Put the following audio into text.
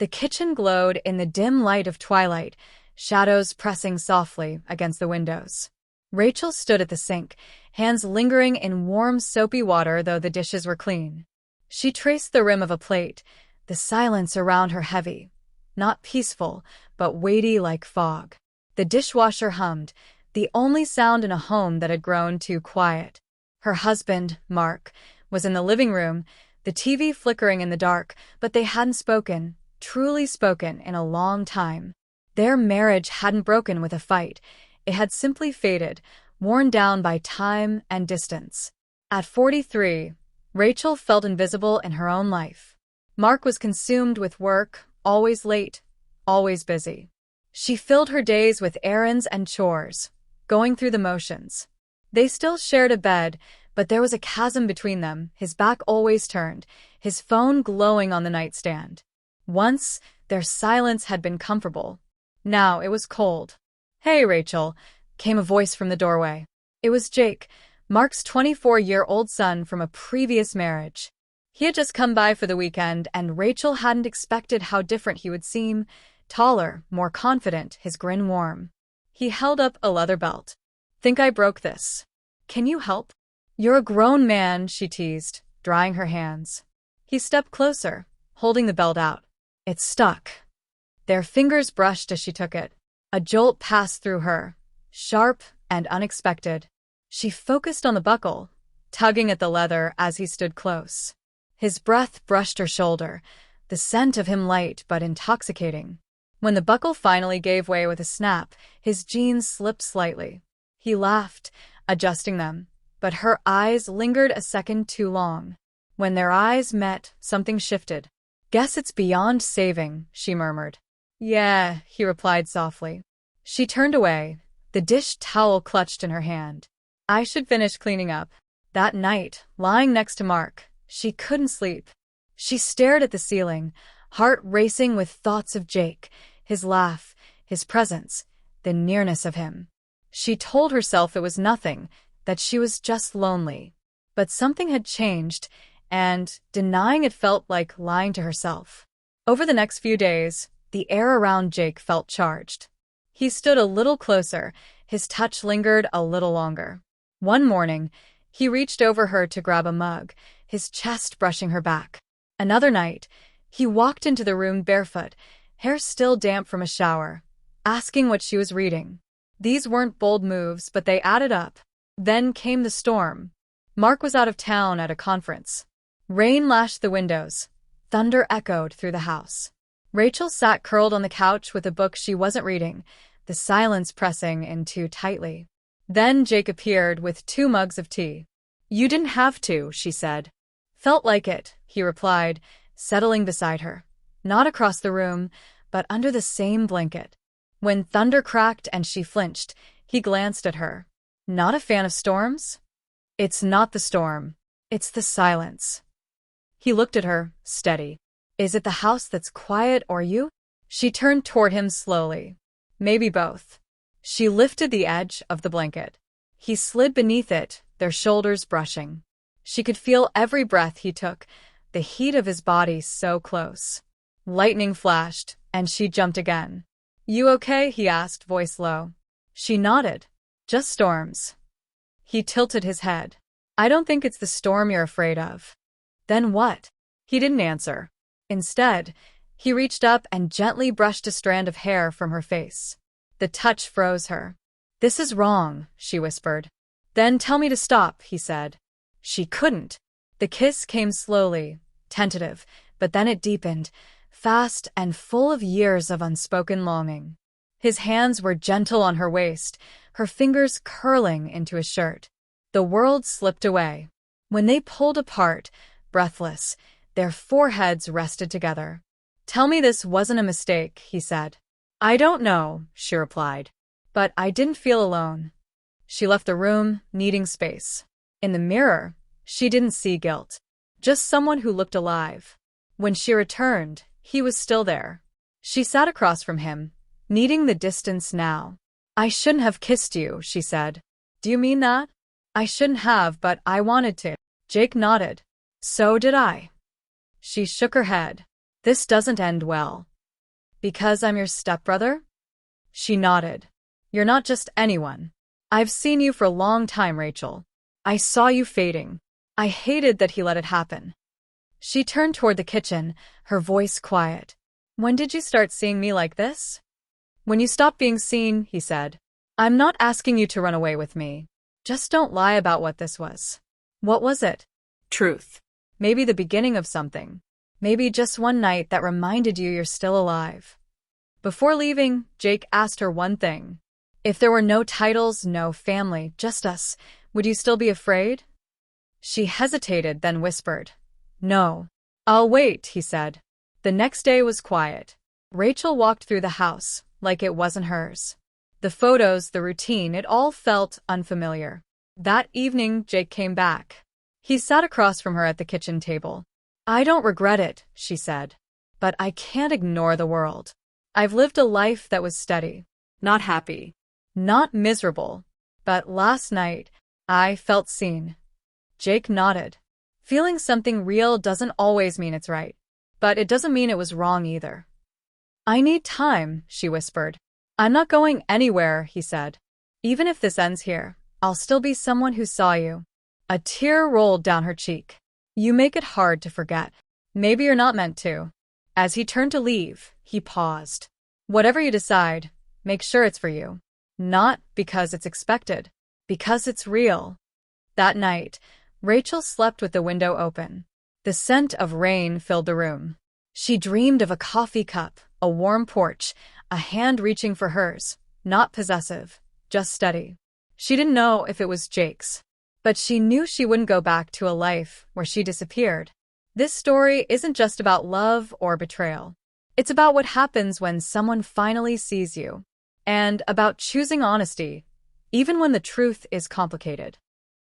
The kitchen glowed in the dim light of twilight, shadows pressing softly against the windows. Rachel stood at the sink, hands lingering in warm, soapy water though the dishes were clean. She traced the rim of a plate, the silence around her heavy, not peaceful, but weighty like fog. The dishwasher hummed, the only sound in a home that had grown too quiet. Her husband, Mark, was in the living room, the TV flickering in the dark, but they hadn't spoken, truly spoken, in a long time. Their marriage hadn't broken with a fight. It had simply faded, worn down by time and distance. At 43, Rachel felt invisible in her own life. Mark was consumed with work, always late, always busy. She filled her days with errands and chores, going through the motions. They still shared a bed, but there was a chasm between them, his back always turned, his phone glowing on the nightstand. Once, their silence had been comfortable. Now it was cold. "Hey, Rachel," came a voice from the doorway. It was Jake, Mark's 24-year-old son from a previous marriage. He had just come by for the weekend, and Rachel hadn't expected how different he would seem. Taller, more confident, his grin warm. He held up a leather belt. "Think I broke this. Can you help?" "You're a grown man," she teased, drying her hands. He stepped closer, holding the belt out. It stuck. Their fingers brushed as she took it. A jolt passed through her, sharp and unexpected. She focused on the buckle, tugging at the leather as he stood close. His breath brushed her shoulder, the scent of him light but intoxicating. When the buckle finally gave way with a snap, his jeans slipped slightly. He laughed, adjusting them, but her eyes lingered a second too long. When their eyes met, something shifted. "Guess it's beyond saving," she murmured. "Yeah," he replied softly. She turned away, the dish towel clutched in her hand. "I should finish cleaning up." That night, lying next to Mark, she couldn't sleep. She stared at the ceiling, heart racing with thoughts of Jake, his laugh, his presence, the nearness of him. She told herself it was nothing, that she was just lonely. But something had changed, and denying it felt like lying to herself. Over the next few days, the air around Jake felt charged. He stood a little closer, his touch lingered a little longer. One morning, he reached over her to grab a mug, his chest brushing her back. Another night, he walked into the room barefoot, hair still damp from a shower, asking what she was reading. These weren't bold moves, but they added up. Then came the storm. Mark was out of town at a conference. Rain lashed the windows. Thunder echoed through the house. Rachel sat curled on the couch with a book she wasn't reading, the silence pressing in too tightly. Then Jake appeared with 2 mugs of tea. "You didn't have to," she said. "Felt like it," he replied, settling beside her. Not across the room, but under the same blanket. When thunder cracked and she flinched, he glanced at her. "Not a fan of storms?" "It's not the storm. It's the silence." He looked at her, steady. "Is it the house that's quiet or you?" She turned toward him slowly. "Maybe both." She lifted the edge of the blanket. He slid beneath it, their shoulders brushing. She could feel every breath he took, the heat of his body so close. Lightning flashed, and she jumped again. "You okay?" he asked, voice low. She nodded. "Just storms." He tilted his head. "I don't think it's the storm you're afraid of." "Then what?" He didn't answer. Instead, he reached up and gently brushed a strand of hair from her face. The touch froze her. "This is wrong," she whispered. "Then tell me to stop," he said. She couldn't. The kiss came slowly, tentative, but then it deepened, fast and full of years of unspoken longing. His hands were gentle on her waist, her fingers curling into his shirt. The world slipped away. When they pulled apart, breathless, their foreheads rested together. "Tell me this wasn't a mistake," he said. "I don't know," she replied. "But I didn't feel alone." She left the room, needing space. In the mirror, she didn't see guilt, just someone who looked alive. When she returned, he was still there. She sat across from him, needing the distance now. "I shouldn't have kissed you," she said. "Do you mean that?" "I shouldn't have, but I wanted to." Jake nodded. "So did I." She shook her head. "This doesn't end well." Because I'm your stepbrother? She nodded. You're not just anyone. I've seen you for a long time, Rachel. I saw you fading. I hated that he let it happen. She turned toward the kitchen, her voice quiet. When did you start seeing me like this? When you stopped being seen, he said. I'm not asking you to run away with me. Just don't lie about what this was. What was it? Truth. Maybe the beginning of something. Maybe just one night that reminded you you're still alive. Before leaving, Jake asked her one thing. If there were no titles, no family, just us, would you still be afraid? She hesitated, then whispered. No. I'll wait, he said. The next day was quiet. Rachel walked through the house, like it wasn't hers. The photos, the routine, it all felt unfamiliar. That evening, Jake came back. He sat across from her at the kitchen table. I don't regret it, she said. But I can't ignore the world. I've lived a life that was steady. Not happy. Not miserable. But last night, I felt seen. Jake nodded. Feeling something real doesn't always mean it's right. But it doesn't mean it was wrong either. I need time, she whispered. I'm not going anywhere, he said. Even if this ends here, I'll still be someone who saw you. A tear rolled down her cheek. You make it hard to forget. Maybe you're not meant to. As he turned to leave, he paused. Whatever you decide, make sure it's for you. Not because it's expected, because it's real. That night, Rachel slept with the window open. The scent of rain filled the room. She dreamed of a coffee cup, a warm porch, a hand reaching for hers, not possessive, just steady. She didn't know if it was Jake's, but she knew she wouldn't go back to a life where she disappeared. This story isn't just about love or betrayal. It's about what happens when someone finally sees you, and about choosing honesty, even when the truth is complicated.